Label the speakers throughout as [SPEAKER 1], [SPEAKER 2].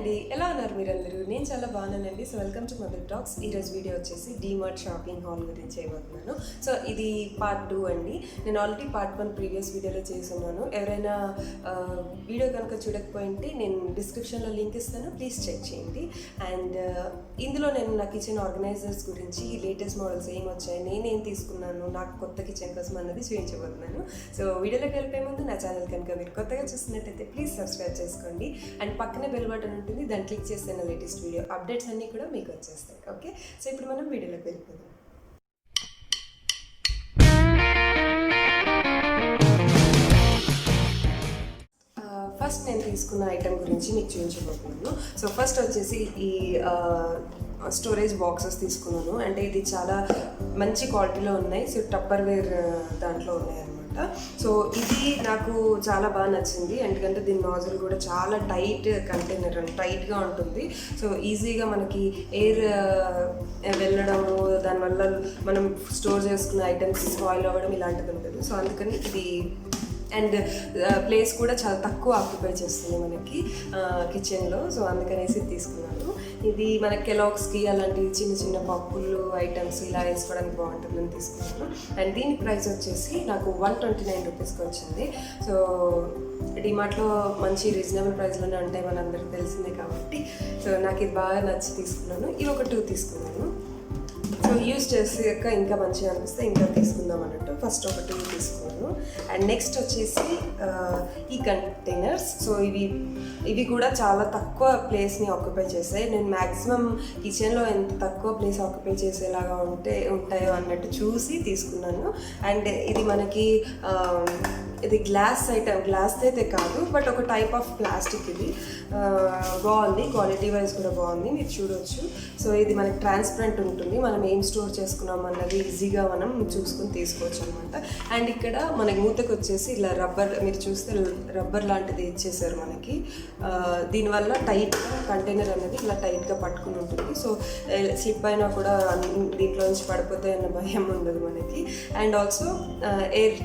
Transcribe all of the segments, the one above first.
[SPEAKER 1] అండి, ఎలా ఉన్నారు మీరందరూ? నేను చాలా బాగున్నానండి. So welcome to mother talks. ఈరోజు వీడియో వచ్చేసి డీమార్ట్ షాపింగ్ హాల్ గురించి చేయబోతున్నాను. సో ఇది పార్ట్ 2 అండి. నేను ఆల్రెడీ పార్ట్ 1 ప్రీవియస్ వీడియోలో చేస్తున్నాను. ఎవరైనా వీడియో కనుక చూడకపోయింటే నేను డిస్క్రిప్షన్లో లింక్ ఇస్తాను, ప్లీజ్ చెక్ చేయండి. అండ్ ఇందులో నేను నా కిచెన్ ఆర్గనైజర్స్ గురించి లేటెస్ట్ మోడల్స్ ఏం వచ్చాయి, నేనేం తీసుకున్నాను, నాకు కొత్త కిచెన్ కోసం అన్నది చూపించబోతున్నాను. సో వీడియోలోకి వెళ్ళిపోయే ముందు నా ఛానల్ కనుక మీరు కొత్తగా చూస్తున్నట్టయితే ప్లీజ్ సబ్స్క్రైబ్ చేసుకోండి. అండ్ పక్కనే బెల్ బటన్ ఉంటుంది, దాన్ని క్లిక్ చేస్తే నా లేటెస్ట్ వీడియో అప్డేట్స్ అన్నీ కూడా మీకు వచ్చేస్తాయి. ఓకే, సో ఇప్పుడు మనం వీడియోలోకి వెళ్ళిపోదాం. ఫస్ట్ నేను తీసుకున్న ఐటెం గురించి మీకు చూపించబోతున్నాను. సో ఫస్ట్ వచ్చేసి ఈ స్టోరేజ్ బాక్సెస్ తీసుకున్నాను. అంటే ఇది చాలా మంచి క్వాలిటీలో ఉన్నాయి. సో టప్పర్ వేర్ దాంట్లో ఉన్నాయి అనమాట. సో ఇది నాకు చాలా బాగా నచ్చింది, ఎందుకంటే దీని నాజిల్ కూడా చాలా టైట్ కంటైనర్ అండ్ టైట్గా ఉంటుంది. సో ఈజీగా మనకి ఎయిర్ వెళ్ళడము, దానివల్ల మనం స్టోర్ చేసుకున్న ఐటమ్స్ స్పాయిల్ అవ్వడం ఇలాంటిది ఉంటుంది. సో అందుకని ఇది అండ్ ప్లేస్ కూడా చాలా తక్కువ ఆక్యుపై చేస్తుంది మనకి కిచెన్లో. సో అందుకనేసి తీసుకున్నాను. ఇది మన కెలాగ్స్కి అలాంటి చిన్న చిన్న పప్పులు ఐటమ్స్ ఇలా వేసుకోవడానికి బాగుంటుందని తీసుకున్నాను. అండ్ దీని ప్రైస్ వచ్చేసి నాకు 129 రూపీస్కి వచ్చింది. సో డిమార్ట్లో మంచి రీజనబుల్ ప్రైస్లోనే ఉంటాయి, మనందరికీ తెలిసిందే కాబట్టి. సో నాకు ఇది బాగా నచ్చి తీసుకున్నాను. ఇవి ఒక 2 తీసుకున్నాను. సో యూజ్ చేసాక ఇంకా మంచిగా అనిపిస్తే ఇంకా తీసుకుందాం అన్నట్టు ఫస్ట్ ఒక 2 తీసుకున్నాను. అండ్ నెక్స్ట్ వచ్చేసి ఈ కంటైనర్స్. సో ఇవి కూడా చాలా తక్కువ ప్లేస్ని ఆక్యుపై చేస్తాయి. నేను మ్యాక్సిమం కిచెన్లో ఎంత తక్కువ ప్లేస్ ఆక్యుపై చేసేలాగా ఉంటాయో అన్నట్టు చూసి తీసుకున్నాను. అండ్ ఇది మనకి ఇది గ్లాస్ ఐటమ్, గ్లాస్ అయితే కాదు, బట్ ఒక టైప్ ఆఫ్ ప్లాస్టిక్. ఇది బాగుంది, క్వాలిటీ వైజ్ కూడా బాగుంది, మీరు చూడవచ్చు. సో ఇది మనకి ట్రాన్స్పరెంట్ ఉంటుంది, మనం ఏం స్టోర్ చేసుకున్నాం అన్నది ఈజీగా మనం చూసుకుని తీసుకోవచ్చు అనమాట. అండ్ ఇక్కడ మనకి మూతకు వచ్చేసి ఇలా రబ్బర్, మీరు చూస్తే రబ్బర్ లాంటిది ఇచ్చేసారు మనకి. దీనివల్ల టైట్గా కంటైనర్ అనేది ఇలా టైట్గా పట్టుకుని ఉంటుంది. సో స్లిప్ అయినా కూడా దీంట్లో నుంచి పడిపోతాయి అన్న భయం ఉండదు మనకి. And also air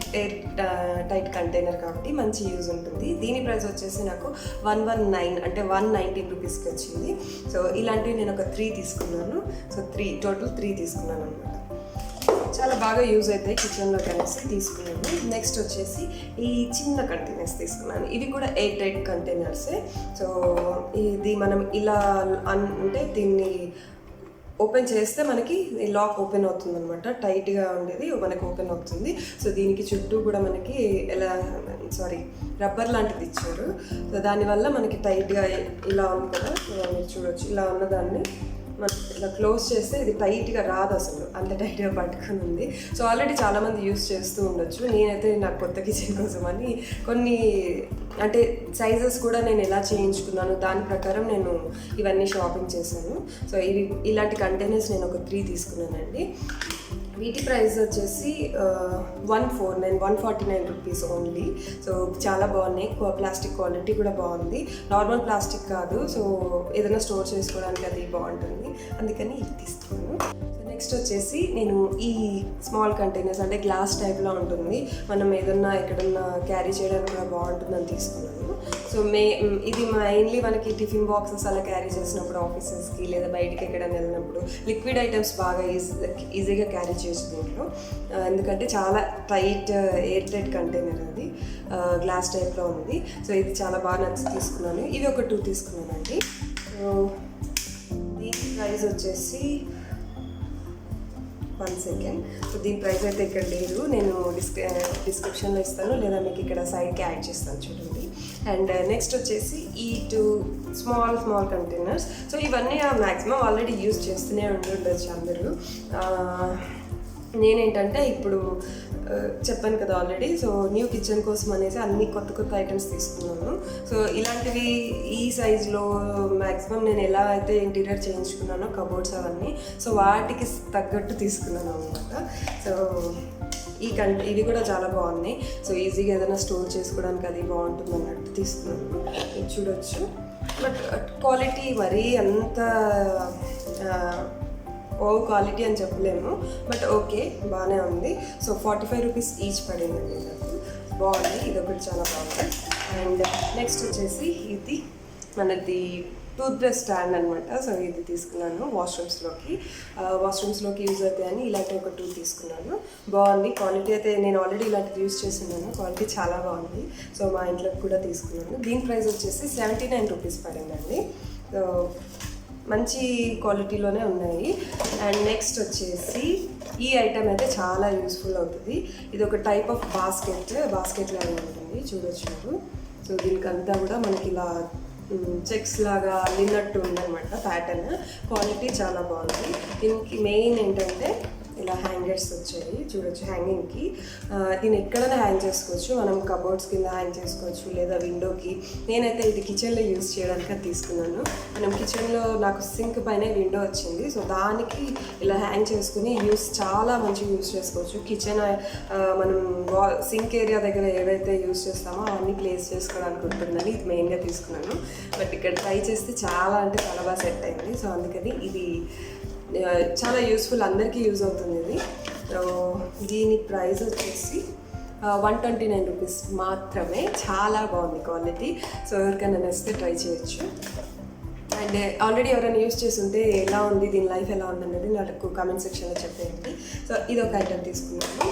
[SPEAKER 1] tight container కాబట్టి మంచి యూజ్ ఉంటుంది. దీని ప్రైస్ వచ్చేసి నాకు 119 అంటే 119 రూపీస్కి వచ్చింది. సో ఇలాంటివి నేను ఒక 3 తీసుకున్నాను. సో టోటల్ 3 తీసుకున్నాను అనమాట. చాలా బాగా యూజ్ అవుతాయి కిచెన్లో కలిసి తీసుకున్నాను. నెక్స్ట్ వచ్చేసి ఈ చిన్న కంటైనర్స్ తీసుకున్నాను. ఇవి కూడా ఎయిర్ టైట్ కంటైనర్సే. సో ఇది మనం ఇలా అంటే దీన్ని ఓపెన్ చేస్తే మనకి లాక్ ఓపెన్ అవుతుంది అనమాట. టైట్గా ఉండేది మనకి ఓపెన్ అవుతుంది. సో దీనికి చుట్టూ కూడా మనకి రబ్బర్ లాంటిది ఇచ్చారు. సో దానివల్ల మనకి టైట్గా ఇలా ఉంది కదా, మీరు చూడవచ్చు. ఇలా ఉన్నదాన్ని మనం ఇట్లా క్లోజ్ చేస్తే ఇది టైట్గా రాదు, అసలు అంత టైట్గా పట్టుకుని ఉంది. సో ఆల్రెడీ చాలామంది యూస్ చేస్తూ ఉండొచ్చు. నేనైతే నాకు కొత్త కిచెన్ కోసం అని కొన్ని అంటే సైజెస్ కూడా నేను ఎలా చేయించుకున్నాను దాని ప్రకారం నేను ఇవన్నీ షాపింగ్ చేశాను. సో ఇలాంటి కంటైనర్స్ నేను ఒక 3 తీసుకున్నానండి. వీటి ప్రైస్ వచ్చేసి 149 రూపీస్ ఓన్లీ. సో చాలా బాగున్నాయి, ప్లాస్టిక్ క్వాలిటీ కూడా బాగుంది, నార్మల్ ప్లాస్టిక్ కాదు. సో ఏదైనా స్టోర్ చేసుకోవడానికి అది బాగుంటుంది, అందుకని ఇది తీసుకున్నాను. సో నెక్స్ట్ వచ్చేసి నేను ఈ స్మాల్ కంటైనర్స్ అంటే గ్లాస్ టైప్లో ఉంటుంది, మనం ఏదన్నా ఎక్కడన్నా క్యారీ చేయడానికి కూడా బాగుంటుందని తీసుకున్నాను. సో ఇది మెయిన్లీ మనకి టిఫిన్ బాక్సెస్ అలా క్యారీ చేసినప్పుడు ఆఫీసెస్కి లేదా బయటికి ఎక్కడైనా వెళ్ళినప్పుడు లిక్విడ్ ఐటమ్స్ బాగా ఈజీగా క్యారీ చేయొచ్చు దీంట్లో. ఎందుకంటే చాలా టైట్ ఎయిర్ టైట్ కంటైనర్ అది, గ్లాస్ టైప్లో ఉంది. సో ఇది చాలా బాగా నచ్చి తీసుకున్నాను. ఇవి ఒక 2 తీసుకున్నానండి. సో దీని ప్రైస్ వచ్చేసి 1 సెకండ్. సో దీని ప్రైస్ అయితే ఇక్కడ లేదు, నేను డిస్క్రిప్షన్లో ఇస్తాను లేదా మీకు ఇక్కడ సైడ్కి యాడ్ చేస్తాను చూడండి. అండ్ నెక్స్ట్ వచ్చేసి ఈ 2 స్మాల్ కంటైనర్స్. సో ఇవన్నీ మ్యాక్సిమం ఆల్రెడీ యూజ్ చేస్తూనే ఉండొచ్చు అందరూ. నేనేంటంటే ఇప్పుడు చెప్పాను కదా ఆల్రెడీ, సో న్యూ కిచెన్ కోసం అనేసి అన్ని కొత్త ఐటమ్స్ తీసుకున్నాను. సో ఇలాంటివి ఈ సైజులో మ్యాక్సిమం నేను ఎలా అయితే ఇంటీరియర్ చేయించుకున్నానో కబోర్డ్స్ అవన్నీ, సో వాటికి తగ్గట్టు తీసుకున్నాను అనమాట. సో ఇవి కూడా చాలా బాగున్నాయి. సో ఈజీగా ఏదైనా స్టోర్ చేసుకోవడానికి అది బాగుంటుంది అన్నట్టు తీసుకున్నాను, ఇది చూడొచ్చు. బట్ క్వాలిటీ మరీ అంత క్వాలిటీ అని చెప్పలేము, బట్ ఓకే బాగానే ఉంది. సో 45 రూపీస్ ఈచ్ పడిందండి నాకు, బాగుంది. ఇది ఒకటి చాలా బాగుంది. అండ్ నెక్స్ట్ వచ్చేసి ఇది మనది టూత్ బ్రష్ స్టాండ్ అనమాట. సో ఇది తీసుకున్నాను వాష్రూమ్స్లోకి యూజ్ అవుతాయి అని ఇలాంటి ఒక 2 తీసుకున్నాను. బాగుంది క్వాలిటీ అయితే. నేను ఆల్రెడీ ఇలాంటిది యూజ్ చేస్తున్నాను, క్వాలిటీ చాలా బాగుంది. సో మా ఇంట్లోకి కూడా తీసుకున్నాను. దీని ప్రైస్ వచ్చేసి 79 రూపీస్ పడిందండి. సో మంచి క్వాలిటీలోనే ఉన్నాయి. అండ్ నెక్స్ట్ వచ్చేసి ఈ ఐటమ్ అయితే చాలా యూస్ఫుల్ అవుతుంది. ఇది ఒక టైప్ ఆఫ్ బాస్కెట్ లాగా ఉంటుంది, చూడొచ్చు మీరు. సో దీనికంతా కూడా మనకి ఇలా చెక్స్ లాగా అల్లినట్టు ఉందన్నమాట ప్యాటర్న్. క్వాలిటీ చాలా బాగుంది. దీనికి మెయిన్ ఏంటంటే ఇలా హ్యాంగర్స్ వచ్చాయి, చూడొచ్చు హ్యాంగింగ్కి. దీన్ని ఎక్కడైనా హ్యాంగ్ చేసుకోవచ్చు. మనం కబోర్డ్స్ కింద హ్యాంగ్ చేసుకోవచ్చు లేదా విండోకి. నేనైతే ఇది కిచెన్లో యూజ్ చేయడానికి తీసుకున్నాను. మనం కిచెన్లో నాకు సింక్ పైన విండో వచ్చింది. సో దానికి ఇలా హ్యాంగ్ చేసుకుని చాలా మంచిగా యూజ్ చేసుకోవచ్చు. కిచెన్ మనం సింక్ ఏరియా దగ్గర ఏవైతే యూజ్ చేస్తామో అవన్నీ ప్లేస్ చేసుకోవడానికి ఉంటుందని ఇది మెయిన్గా తీసుకున్నాను. బట్ ఇక్కడ ట్రై చేస్తే చాలా బాగా సెట్ అయింది. సో అందుకని ఇది చాలా యూస్ఫుల్, అందరికీ యూజ్ అవుతుంది ఇది. సో దీని ప్రైస్ వచ్చేసి 129 రూపీస్ మాత్రమే. చాలా బాగుంది క్వాలిటీ. సో ఎవరికైనా నచ్చితే ట్రై చేయొచ్చు. అండ్ ఆల్రెడీ ఎవరైనా యూజ్ చేసి ఉంటే ఎలా ఉంది, దీని లైఫ్ ఎలా ఉంది అనేది నాకు కామెంట్ సెక్షన్లో చెప్పేయండి. సో ఇది ఒక ఐటమ్ తీసుకున్నాను.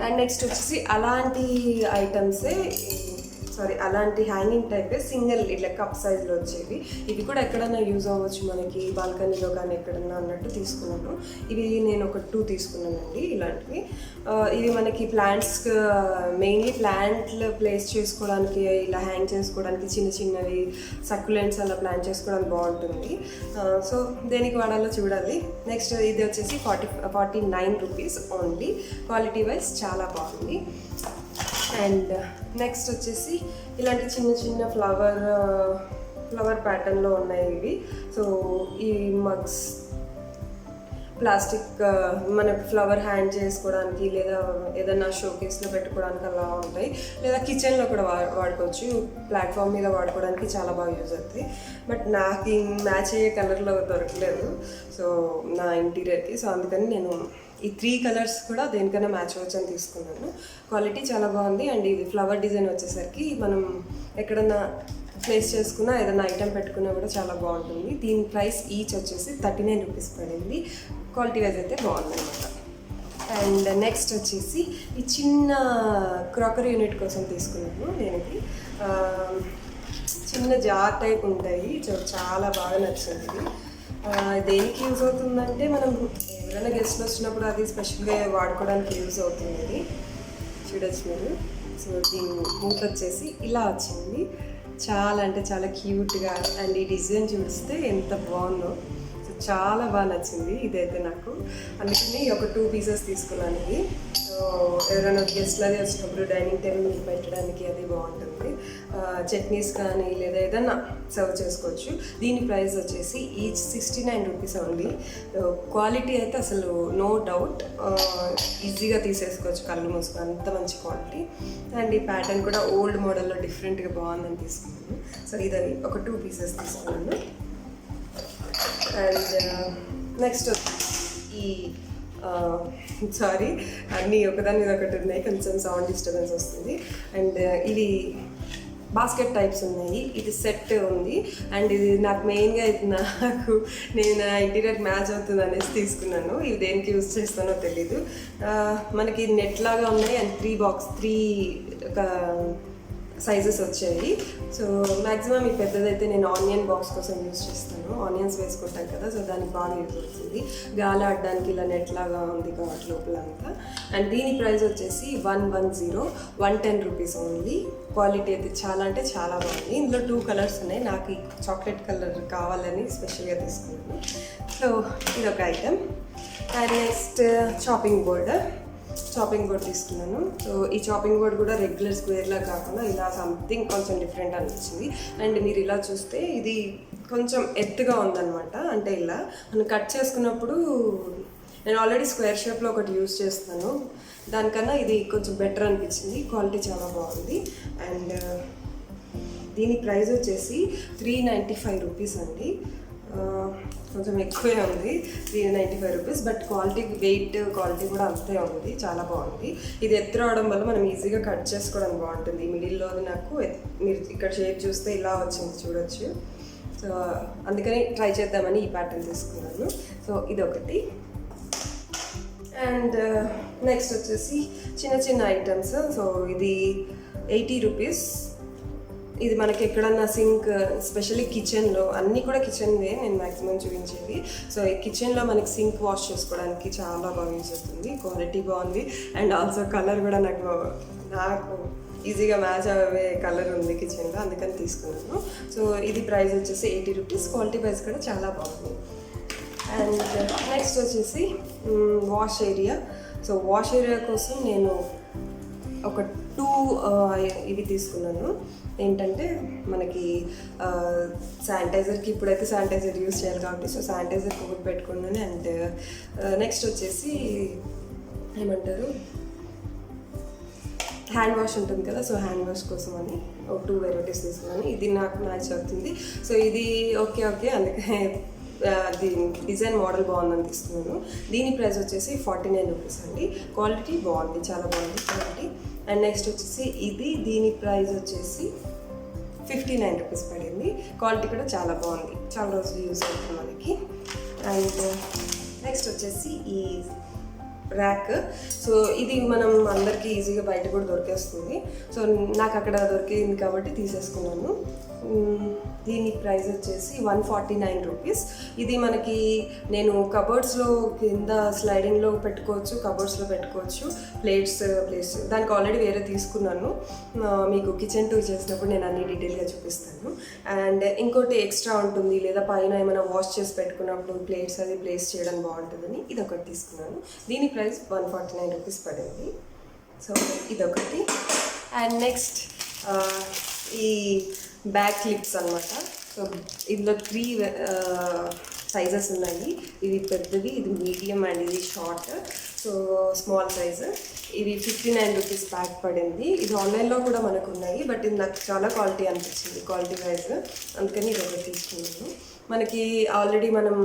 [SPEAKER 1] అండ్ నెక్స్ట్ వచ్చేసి అలాంటి హ్యాంగింగ్ టైపే సింగిల్ ఇట్లా కప్ సైజ్లో వచ్చేవి. ఇవి కూడా ఎక్కడన్నా యూజ్ అవ్వచ్చు మనకి, బాల్కనీలో కానీ ఎక్కడన్నా అన్నట్టు తీసుకున్నాను. ఇవి నేను ఒక 2 తీసుకున్నానండి ఇలాంటివి. ఇవి మనకి మెయిన్లీ ప్లాంట్లు ప్లేస్ చేసుకోవడానికి, ఇలా హ్యాంగ్ చేసుకోవడానికి, చిన్నవి సక్యులెంట్స్ అలా ప్లాంట్ చేసుకోవడానికి బాగుంటుంది. సో దేనికి వాడాలో చూడాలి. నెక్స్ట్ ఇది వచ్చేసి 49 రూపీస్ ఓన్లీ. క్వాలిటీ వైజ్ చాలా బాగుంది. అండ్ నెక్స్ట్ వచ్చేసి ఇలాంటి చిన్న ఫ్లవర్ ప్యాటర్న్లో ఉన్నాయి ఇవి. సో ఈ మగ్స్ ప్లాస్టిక్ మనకు ఫ్లవర్ హ్యాండ్ చేసుకోవడానికి లేదా ఏదైనా షోకేస్లో పెట్టుకోవడానికి అలా ఉంటాయి. లేదా కిచెన్లో కూడా వాడుకోవచ్చు. ప్లాట్ఫామ్ మీద వాడుకోవడానికి చాలా బాగా యూజ్ అవుతాయి. బట్ నాకు ఈ మ్యాచ్ అయ్యే కలర్లో దొరకలేదు సో నా ఇంటీరియర్కి. సో అందుకని నేను ఈ 3 కలర్స్ కూడా దేనికైనా మ్యాచ్ అవ్వచ్చు అని తీసుకున్నాను. క్వాలిటీ చాలా బాగుంది. అండ్ ఇది ఫ్లవర్ డిజైన్ వచ్చేసరికి మనం ఎక్కడన్నా ప్లేస్ చేసుకున్నా ఏదైనా ఐటెం పెట్టుకున్నా కూడా చాలా బాగుంటుంది. దీని ప్రైస్ ఈచ్ వచ్చేసి 39 రూపీస్ పడింది. క్వాలిటీ వైజ్ అయితే బాగుందన్నమాట. అండ్ నెక్స్ట్ వచ్చేసి ఈ చిన్న క్రాకరీ యూనిట్ కోసం తీసుకున్నాను. నేను ఇది చిన్న జార్ టైప్ ఉంటాయి. చాలా బాగా నచ్చింది ఇది. దేనికి యూజ్ అవుతుందంటే మనం ఎవరైనా గెస్ట్లు వచ్చినప్పుడు అది స్పెషల్గా వాడుకోవడానికి యూజ్ అవుతుంది. ఇది చూడొచ్చు మీరు. సో దీని మూత వచ్చేసి ఇలా వచ్చింది. చాలా క్యూట్గా. అండ్ ఈ డిజైన్ చూస్తే ఎంత బాగుందో. సో చాలా బాగా నచ్చింది ఇదైతే నాకు. అందుకని ఒక 2 పీసెస్ తీసుకున్నాను ఇది. సో ఎవరైనా గెస్ట్లు అది వచ్చినప్పుడు డైనింగ్ టేబుల్ మీద పెట్టడానికి అది బాగుంటుంది. చట్నీస్ కానీ లేదా ఏదన్నా సర్వ్ చేసుకోవచ్చు. దీని ప్రైస్ వచ్చేసి ఈచ్ 69 రూపీస్ ఓన్లీ. క్వాలిటీ అయితే అసలు నో డౌట్, ఈజీగా తీసేసుకోవచ్చు కళ్ళు మూసుకొని, అంత మంచి క్వాలిటీ. అండ్ ఈ ప్యాటర్న్ కూడా ఓల్డ్ మోడల్లో డిఫరెంట్గా బాగుందని తీసుకున్నాను. సో ఇది ఒక 2 పీసెస్ తీసుకున్నాను. అండ్ నెక్స్ట్ ఈ అన్నీ ఒకదాని మీద ఒకటి ఉన్నాయి, కొంచెం సౌండ్ డిస్టర్బెన్స్ వస్తుంది. అండ్ ఇవి బాస్కెట్ టైప్స్ ఉన్నాయి. ఇది సెట్ ఉంది. అండ్ ఇది నాకు మెయిన్గా నేను ఇంటీరియర్ మ్యాచ్ అవుతుంది అనేసి తీసుకున్నాను. ఇవి దేనికి యూజ్ చేస్తానో తెలీదు. మనకి నెట్ లాగా ఉన్నాయి. అండ్ 3 సైజెస్ వచ్చాయి. సో మ్యాక్సిమం ఈ పెద్దదైతే నేను ఆనియన్ బాక్స్ కోసం యూజ్ చేస్తాను. ఆనియన్స్ వేసుకుంటాం కదా, సో దానికి బాగా యూజ్ అవుతుంది. గాలి ఆడడానికి ఇలా నెట్ లాగా ఉంది కాబట్టి లోపలంతా. అండ్ దీని ప్రైస్ వచ్చేసి 110 రూపీస్ ఓన్లీ. క్వాలిటీ అయితే చాలా బాగుంది. ఇందులో 2 కలర్స్ ఉన్నాయి. నాకు ఈ చాక్లెట్ కలర్ కావాలని స్పెషల్గా తీసుకున్నాను. సో ఇదొక item. And next chopping board తీసుకున్నాను. సో ఈ చాపింగ్ బోర్డ్ కూడా రెగ్యులర్ స్క్వేర్లా కాకుండా ఇలా సంథింగ్ కొంచెం డిఫరెంట్ అనిపించింది. అండ్ మీరు ఇలా చూస్తే ఇది కొంచెం ఎత్తుగా ఉందన్నమాట. అంటే ఇలా మనం కట్ చేసుకున్నప్పుడు నేను ఆల్రెడీ స్క్వేర్ షేప్లో ఒకటి యూజ్ చేస్తాను, దానికన్నా ఇది కొంచెం బెటర్ అనిపించింది. క్వాలిటీ చాలా బాగుంది. అండ్ దీని ప్రైస్ వచ్చేసి 395 రూపీస్ అండి. కొంచెం ఎక్కువే ఉంది, 395 రూపీస్. బట్ వెయిట్ క్వాలిటీ కూడా అంతే ఉంది, చాలా బాగుంది. ఇది ఎత్తు రావడం వల్ల మనం ఈజీగా కట్ చేసుకోవడం బాగుంటుంది. మిడిల్లో నాకు మీరు ఇక్కడ షేప్ చూస్తే ఇలా వచ్చింది చూడొచ్చు. సో అందుకని ట్రై చేద్దామని ఈ ప్యాటర్న్ తీసుకున్నాను. సో ఇదొకటి. అండ్ నెక్స్ట్ వచ్చేసి చిన్న చిన్న ఐటమ్స్. సో ఇది 80 రూపీస్. ఇది మనకి ఎక్కడన్నా సింక్, స్పెషల్లీ కిచెన్లో, అన్నీ కూడా కిచెన్వే నేను మ్యాక్సిమం చూపించేది. సో ఈ కిచెన్లో మనకి సింక్ వాష్ చేసుకోవడానికి చాలా బాగా యూజ్ అవుతుంది. క్వాలిటీ బాగుంది అండ్ ఆల్సో కలర్ కూడా నాకు ఈజీగా మ్యాచ్ అయ్యే కలర్ ఉంది కిచెన్లో, అందుకని తీసుకున్నాను. సో ఇది ప్రైస్ వచ్చేసి 80 రూపీస్. క్వాలిటీ వైజ్ కూడా చాలా బాగుంది. అండ్ నెక్స్ట్ వచ్చేసి wash area. So wash area కోసం నేను ఒక 2 ఇవి తీసుకున్నాను. ఏంటంటే మనకి శానిటైజర్కి, ఇప్పుడైతే శానిటైజర్ యూజ్ చేయాలి కాబట్టి సో శానిటైజర్కి ఒకటి పెట్టుకున్నాను. అండ్ నెక్స్ట్ వచ్చేసి ఏమంటారు, హ్యాండ్ వాష్ ఉంటుంది కదా, సో హ్యాండ్ వాష్ కోసం అని ఒక 2 వెరైటీస్ తీసుకున్నాను. ఇది నాకు మ్యాచ్ అవుతుంది. సో ఇది ఓకే అందుకే దీని డిజైన్ మోడల్ బాగుందని తీసుకున్నాను. దీని ప్రైస్ వచ్చేసి 49 రూపీస్ అండి. క్వాలిటీ బాగుంది, చాలా బాగుంది క్వాలిటీ. అండ్ నెక్స్ట్ వచ్చేసి దీని ప్రైస్ వచ్చేసి 59 రూపీస్ పడింది. క్వాలిటీ కూడా చాలా బాగుంది, చాలా రోజులు యూజ్ అవుతుంది మనకి. అండ్ నెక్స్ట్ వచ్చేసి ఈ ర్యాక్. సో ఇది మనం అందరికీ ఈజీగా బయట కూడా దొరికేస్తుంది. సో నాకు అక్కడ దొరికింది కాబట్టి తీసేసుకున్నాను. దీని ప్రైస్ వచ్చేసి 149 రూపీస్. ఇది మనకి నేను కబోర్డ్స్లో కింద స్లైడింగ్లో పెట్టుకోవచ్చు, కబోర్డ్స్లో పెట్టుకోవచ్చు. ప్లేస్ దానికి ఆల్రెడీ వేరే తీసుకున్నాను. మీకు కిచెన్ టూర్ చేసినప్పుడు నేను అన్ని డీటెయిల్గా చూపిస్తాను. అండ్ ఇంకోటి ఎక్స్ట్రా ఉంటుంది, లేదా పైన ఏమైనా వాష్ చేసి పెట్టుకున్నప్పుడు ప్లేట్స్ అది ప్లేస్ చేయడం బాగుంటుందని ఇది ఒకటి తీసుకున్నాను. దీని ప్రైస్ 149 రూపీస్ పడింది. సో ఇదొకటి. అండ్ నెక్స్ట్ ఈ బ్యాక్ క్లిప్స్ అనమాట. సో ఇందులో 3 సైజెస్ ఉన్నాయి. ఇది పెద్దది, ఇది మీడియం అండ్ ఇది షార్ట్. So small size. ఇది 59 రూపీస్ ప్యాక్ పడింది. ఇది ఆన్లైన్లో కూడా మనకు ఉన్నాయి, బట్ ఇది నాకు చాలా క్వాలిటీ అనిపించింది, క్వాలిటీ వైజ్, అందుకని ఇది ఒకటి తీసుకున్నాను. మనకి ఆల్రెడీ మనం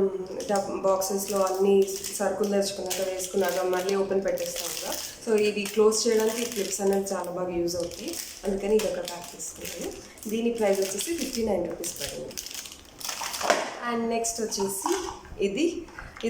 [SPEAKER 1] బాక్సెస్లో అన్ని సరుకులు తెచ్చుకున్నాక వేసుకున్నాక మళ్ళీ ఓపెన్ పెట్టేస్తాం కదా, సో ఇది క్లోజ్ చేయడానికి ఈ క్లిప్స్ అనేది చాలా బాగా యూజ్ అవుతాయి, అందుకని ఇది ఒక ప్యాక్ తీసుకున్నాను. దీని ప్రైస్ వచ్చేసి 59 రూపీస్ పడింది. అండ్ నెక్స్ట్ వచ్చేసి ఇది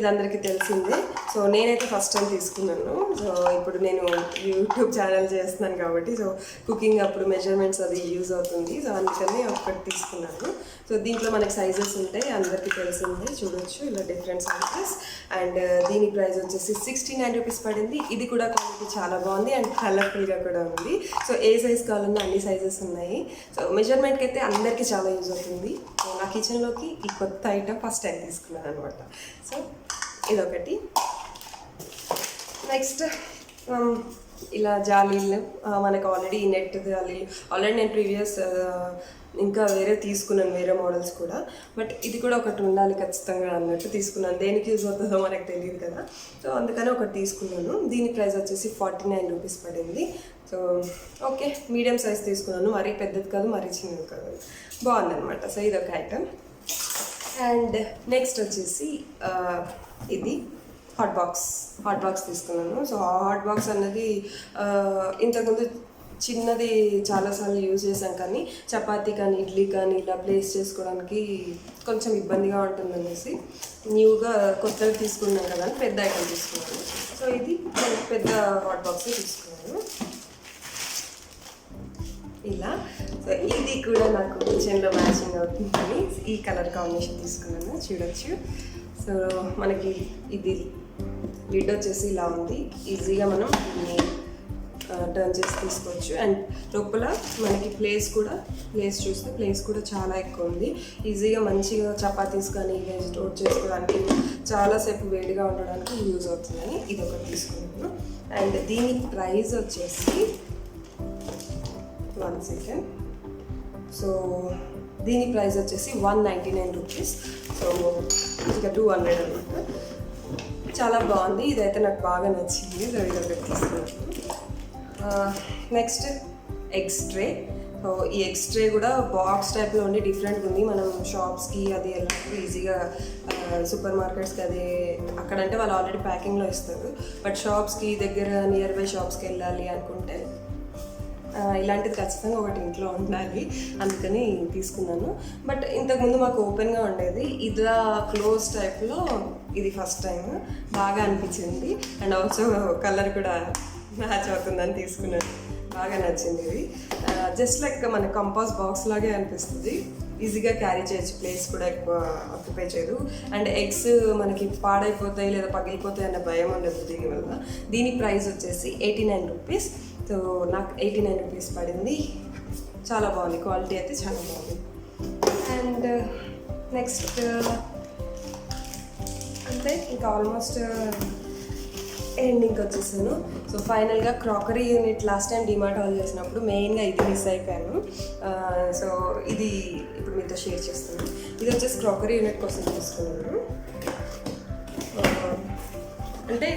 [SPEAKER 1] అందరికీ తెలిసిందే. సో నేనైతే ఫస్ట్ టైం తీసుకున్నాను. సో ఇప్పుడు నేను యూట్యూబ్ ఛానల్ చేస్తున్నాను కాబట్టి సో కుకింగ్ అప్పుడు మెజర్మెంట్స్ అది యూజ్ అవుతుంది. సో అందుకని ఒకటి తీసుకున్నాను. సో దీంట్లో మనకి సైజెస్ ఉంటాయి, అందరికీ తెలిసిందే, చూడొచ్చు ఇలా డిఫరెంట్ సైజెస్. అండ్ దీని ప్రైస్ వచ్చేసి 69 రూపీస్ పడింది. ఇది కూడా క్వాలిటీ చాలా బాగుంది అండ్ కలర్ఫుల్గా కూడా ఉంది. సో ఏ సైజ్ కావాలన్నా అన్ని సైజెస్ ఉన్నాయి. సో మెజర్మెంట్కి అయితే అందరికీ చాలా యూజ్ అవుతుంది. సో నా కిచెన్లోకి ఈ కొత్త ఐటమ్ ఫస్ట్ టైం తీసుకున్నాను అనమాట. సో ఇదొకటి. నెక్స్ట్ ఇలా జాలీలు, మనకు ఆల్రెడీ నెట్ జాలీలు ఆల్రెడీ నేను ప్రీవియస్ ఇంకా వేరే తీసుకున్నాను, వేరే మోడల్స్ కూడా, బట్ ఇది కూడా ఒకటి ఉండాలి ఖచ్చితంగా అన్నట్టు తీసుకున్నాను. దేనికి యూజ్ అవుతుందో మనకు తెలియదు కదా, సో అందుకని ఒకటి తీసుకున్నాను. దీని ప్రైస్ వచ్చేసి 49 రూపీస్ పడింది. సో ఓకే, మీడియం సైజ్ తీసుకున్నాను, మరీ పెద్దది కాదు మరీ చిన్నది కాదు, బాగుందన్నమాట. సో ఇది ఒక ఐటమ్. అండ్ నెక్స్ట్ వచ్చేసి ఇది హాట్ బాక్స్ తీసుకున్నాను. సో హాట్ బాక్స్ అన్నది ఇంతకుముందు చిన్నది చాలాసార్లు యూజ్ చేశాం, కానీ చపాతీ కానీ ఇడ్లీ కానీ ఇలా ప్లేస్ చేసుకోవడానికి కొంచెం ఇబ్బందిగా ఉంటుందనేసి న్యూగా కొత్తగా తీసుకున్నాం కదా అని పెద్ద ఐటమ్ తీసుకున్నాను. సో ఇది పెద్ద హాట్ బాక్స్ తీసుకున్నాను ఇలా. సో ఇది కూడా నాకు కిచెన్లో మ్యాచింగ్ అవుతుందని ఈ కలర్ కాంబినేషన్ తీసుకున్నాను, చూడొచ్చు. సో మనకి ఇది లిడ్ వచ్చేసి ఇలా ఉంది, ఈజీగా మనం దీన్ని టర్న్ చేసి తీసుకోవచ్చు. అండ్ లోపల మనకి ప్లేస్ చూస్తే ప్లేస్ కూడా చాలా ఎక్కువ ఉంది, ఈజీగా మంచిగా చపాతీస్ కానీ స్టోర్ చేసుకోవడానికి చాలాసేపు వేడిగా ఉండడానికి యూజ్ అవుతుందని ఇది ఒకటి తీసుకున్నాను. అండ్ దీని ప్రైస్ వచ్చేసి 1 సెకండ్. సో దీని ప్రైస్ వచ్చేసి 199 రూపీస్. సో ఇక 200 అనమాట. చాలా బాగుంది, ఇదైతే నాకు బాగా నచ్చింది. సో ఇది ఒకటి తీసుకున్నాను. Next eggs tray. సో ఈ ఎగ్స్ ట్రే కూడా బాక్స్ టైప్లో ఉండి డిఫరెంట్గా ఉంది. మనం షాప్స్కి అది వెళ్ళినప్పుడు ఈజీగా సూపర్ మార్కెట్స్కి అది అక్కడంటే వాళ్ళు ఆల్రెడీ ప్యాకింగ్లో ఇస్తారు, బట్ షాప్స్కి దగ్గర నియర్ బై షాప్స్కి వెళ్ళాలి అనుకుంటే ఇలాంటిది ఖచ్చితంగా ఒకటి ఇంట్లో ఉండాలి, అందుకని తీసుకున్నాను. బట్ ఇంతకుముందు మాకు ఓపెన్గా ఉండేది, ఇదా క్లోజ్ టైప్లో ఇది ఫస్ట్ టైం బాగా అనిపించింది. అండ్ ఆల్సో కలర్ కూడా మ్యాచ్ అవుతుందని తీసుకున్నాను, బాగా నచ్చింది. ఇది జస్ట్ లైక్ మన కంపాస్ బాక్స్ లాగే అనిపిస్తుంది, ఈజీగా క్యారీ చేయొచ్చు, ప్లేస్ కూడా ఎక్కువ ఆక్యుపై చేయదు. అండ్ ఎగ్స్ మనకి పాడైపోతాయి లేదా పగిలిపోతాయి అన్న భయం ఉండదు దీనివల్ల. దీని ప్రైస్ వచ్చేసి 89 రూపీస్. సో నాకు 89 రూపీస్ పడింది. చాలా బాగుంది, క్వాలిటీ అయితే చాలా బాగుంది. అండ్ నెక్స్ట్ అంటే ఇంకా ఆల్మోస్ట్ ఎండింగ్కి వచ్చేసాను. సో ఫైనల్గా crockery unit last time DMart hall చేసినప్పుడు మెయిన్గా ఇది మిస్ అయిపోయాను. సో ఇది ఇప్పుడు మీతో షేర్ చేస్తాను. ఇది వచ్చేసి క్రాకరీ యూనిట్ కోసం తీసుకున్నాను. అంటే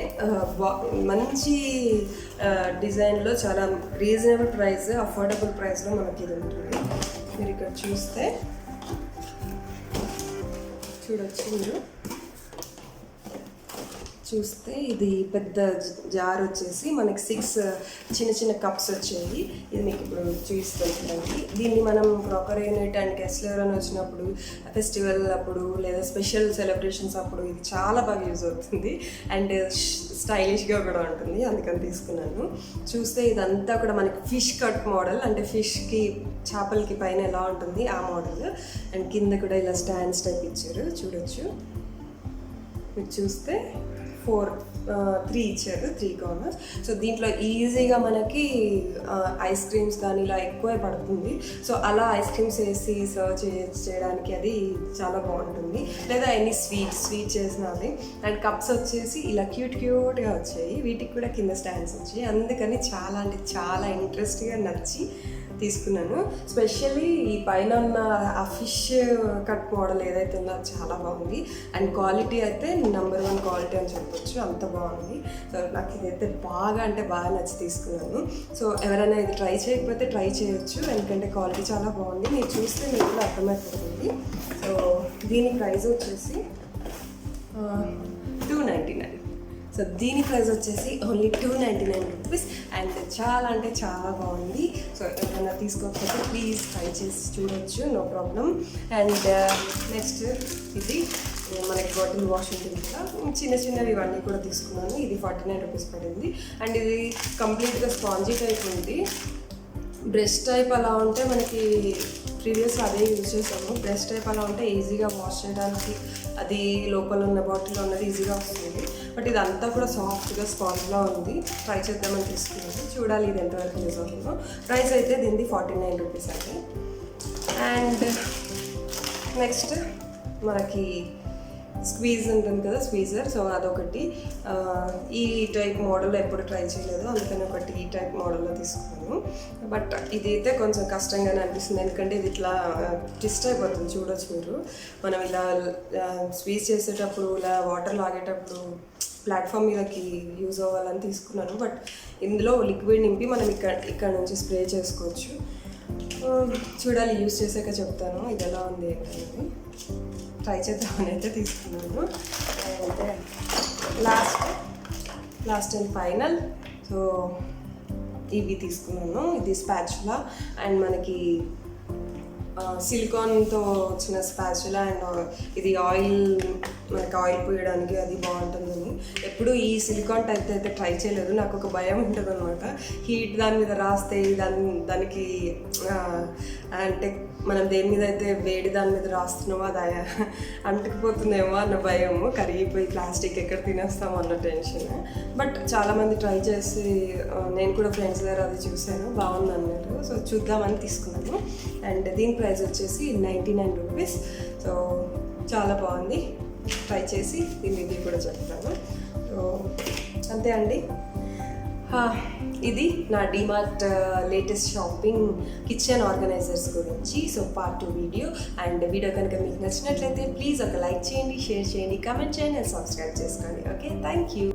[SPEAKER 1] మంచి డిజైన్లో చాలా రీజనబుల్ ప్రైస్, అఫోర్డబుల్ ప్రైస్లో మనకి ఇది ఉంటుంది. మీరు ఇక్కడ చూడొచ్చు, మీరు చూస్తే ఇది పెద్ద జార్ వచ్చేసి మనకి 6 చిన్న చిన్న కప్స్ వచ్చాయి. ఇది మీకు ఇప్పుడు చూపిస్తాను. దీన్ని మనం క్రాకరీ యూనిట్ అండ్ గెస్ట్లు ఎవరైనా వచ్చినప్పుడు, ఫెస్టివల్ అప్పుడు లేదా స్పెషల్ సెలబ్రేషన్స్ అప్పుడు ఇది చాలా బాగా యూజ్ అవుతుంది అండ్ స్టైలిష్గా కూడా ఉంటుంది, అందుకని తీసుకున్నాను. చూస్తే ఇదంతా కూడా మనకి ఫిష్ కట్ మోడల్, అంటే ఫిష్కి చేపలకి పైన ఎలా ఉంటుంది ఆ మోడల్. అండ్ కింద కూడా ఇలా స్టాండ్స్ టైప్ ఇచ్చారు, చూడొచ్చు. మీరు చూస్తే 3 ఇచ్చారు, 3 కార్నర్స్. సో దీంట్లో ఈజీగా మనకి ఐస్ క్రీమ్స్ కానీ ఇలా ఎక్కువే పడుతుంది. సో అలా ఐస్ క్రీమ్స్ వేసి సర్వ్ చేయడానికి అది చాలా బాగుంటుంది. లేదా ఎనీ స్వీట్ చేసినది. అండ్ కప్స్ వచ్చేసి ఇలా క్యూట్గా వచ్చాయి, వీటికి కూడా కింద స్టాండ్స్ వచ్చాయి. అందుకని చాలా అంటే చాలా ఇంట్రెస్ట్గా నచ్చి తీసుకున్నాను. స్పెషల్లీ ఈ పైన ఉన్న ఆ ఫిష్ కట్ మోడల్ ఏదైతే ఉందో అది చాలా బాగుంది. అండ్ క్వాలిటీ అయితే నెంబర్ 1 క్వాలిటీ అని చెప్పొచ్చు, అంత బాగుంది. సో నాకు ఇదైతే బాగా అంటే బాగా నచ్చి తీసుకున్నాను. సో ఎవరైనా ఇది ట్రై చేయకపోతే ట్రై చేయొచ్చు, ఎందుకంటే క్వాలిటీ చాలా బాగుంది. మీరు చూస్తే మీకు కూడా అర్థమైపోతుంది. సో దీని ప్రైస్ వచ్చేసి 299. సో దీని ప్రైస్ వచ్చేసి ఓన్లీ 299 రూపీస్. అండ్ చాలా అంటే చాలా బాగుంది. సో ఎవరైనా తీసుకోకపోతే ప్లీజ్ ట్రై చేసి చూడొచ్చు, నో ప్రాబ్లం. అండ్ నెక్స్ట్ ఇది మనకి బాటిల్ వాష్ ఉంటుంది కదా, చిన్నవి ఇవన్నీ కూడా తీసుకున్నాను. ఇది 49 రూపీస్ పడింది. అండ్ ఇది కంప్లీట్గా స్పాంజీ టైప్ ఉంది. బ్రష్ టైప్ అలా ఉంటే మనకి ప్రీవియస్ అదే యూజ్ చేసాము. బ్రష్ టైప్ అలా ఉంటే ఈజీగా వాష్ చేయడానికి అది లోపల ఉన్న బాటిల్లో ఉన్నది ఈజీగా వస్తుంది. బట్ ఇదంతా కూడా సాఫ్ట్గా స్పాంజ్లా ఉంది. ట్రై చేద్దామని తీసుకున్నాను, చూడాలి ఇది ఎంతవరకు యూజ్ అవుతుందో. ప్రైస్ అయితే దీన్ని 49 రూపీస్ అండి. అండ్ నెక్స్ట్ మనకి స్క్వీజ్ ఉంటుంది కదా, స్క్వీజర్. సో అదొకటి. ఈ టైప్ మోడల్ ఎప్పుడు ట్రై చేయలేదు, అందుకని ఒకటి ఈ టైప్ మోడల్లో తీసుకున్నాను. బట్ ఇదైతే కొంచెం కష్టంగానే అనిపిస్తుంది, ఎందుకంటే ఇది ఇట్లా ట్విస్ట్ అయిపోతుంది. చూడొచ్చు మీరు, మనం ఇలా స్క్వీజ్ చేసేటప్పుడు ఇలా వాటర్ లాగేటప్పుడు ప్లాట్ఫామ్ మీదకి యూజ్ అవ్వాలని తీసుకున్నాను. బట్ ఇందులో లిక్విడ్ నింపి మనం ఇక్కడ నుంచి స్ప్రే చేసుకోవచ్చు. చూడాలి, యూజ్ చేసాక చెప్తాను ఇది ఎలా ఉంది ఏంటనేది. ట్రై చేద్దామని అయితే తీసుకున్నాను. అంటే లాస్ట్ అండ్ ఫైనల్ సో ఇవి తీసుకున్నాను. ఇది స్పాచులా అండ్ మనకి సిలికాన్తో వచ్చిన స్పాచులా. అండ్ ఇది మనకి ఆయిల్ పోయడానికి అది బాగుంటుందని. ఎప్పుడు ఈ సిలికాన్ టైప్ అయితే ట్రై చేయలేదు, నాకు ఒక భయం ఉంటుంది అనమాట. హీట్ దాని మీద రాస్తే దానికి అంటే మనం దేని మీద అయితే వేడి దాని మీద రాస్తున్నామో అది అంటుకుపోతుందేమో అన్న భయము, కరిగిపోయి ప్లాస్టిక్ ఎక్కడ తినేస్తామో అన్న టెన్షన్. బట్ చాలామంది ట్రై చేసి నేను కూడా ఫ్రెండ్స్ దగ్గర అది చూశాను, బాగుంది అన్నారు. సో చూద్దామని తీసుకున్నాను. అండ్ దీని ప్రైస్ వచ్చేసి 99 రూపీస్. సో చాలా బాగుంది, ట్రై చేసి దీని రివ్యూ కూడా చెప్తాను. సో అంతే అండి. ఇది నా DMart latest shopping kitchen organisers గురించి. So part 2 video. And video కనుక మీకు నచ్చినట్లయితే ప్లీజ్ ఒక లైక్ చేయండి, షేర్ చేయండి, కామెంట్ చేయండి అండ్ సబ్స్క్రైబ్ చేసుకోండి. Okay, thank you.